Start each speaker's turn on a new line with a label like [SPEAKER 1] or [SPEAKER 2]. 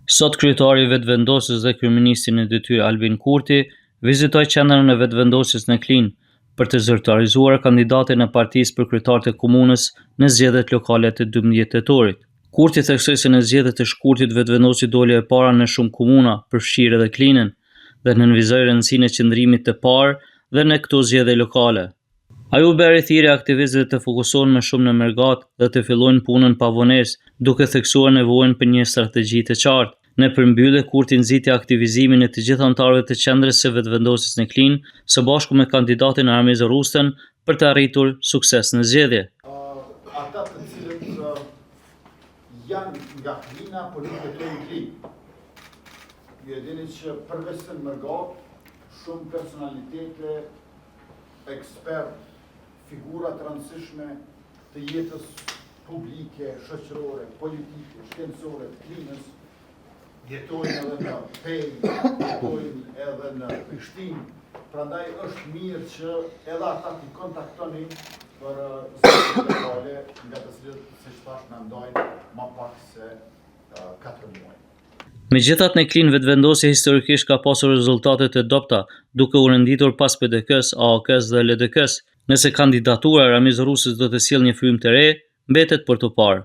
[SPEAKER 1] Sot kryetari i vetëvendosjes dhe kryeministri në detyrë Albin Kurti vizitoi qendrën e vetëvendosjes në Klinë për të zyrtarizuar kandidatin e partisë për kryetar të komunës në zgjedhjet lokale të 12 tetorit. Kurti theksoi se në zgjedhjet e shkurtit vetëvendosja doli e para në shumë komuna, përfshirë edhe Klinën, dhe nënvizoi rëndësinë e qëndrimit të parë dhe në këto zgjedhje lokale. Ai u bë rithiri aktivistëve të fokusohen më shumë në mergat dhe të fillojnë punën pa vonesë, duke theksuar nevojën për një strategji të qartë. Në përmbyllje, Kurti nxiti aktivizimin e të gjithë anëtarëve të qendrës së vetëvendosjes në Klinë, së bashku me kandidatin Armiz Rustën për të arritur sukses në zgjedhje.
[SPEAKER 2] Ata të cilët janë nga Klina, por nuk jetojnë në Klinë. Ju e dini që përveç se në mergat, shumë personalitete, ekspert, figura të rëndësishme të jetës publike, shoqërore, politike, shkencore të Klinës, jetojnë edhe në Pej, jetojnë edhe në Prishtinë, prandaj është mirë që edhe ata t'i kontaktoni për zgjedhjet lokale, nga të cilët, siç thash, na ndajnë më pak se 4 muaj.
[SPEAKER 1] Megjithatë, në Klinë vetëvendosja historikisht ka pasur rezultate të dobta, duke u renditur pas PDK-s, AOK-s dhe LDK-s. Nëse kandidatura e Armiz Rustës do të sjellë një frymë të re, mbetet për të parë.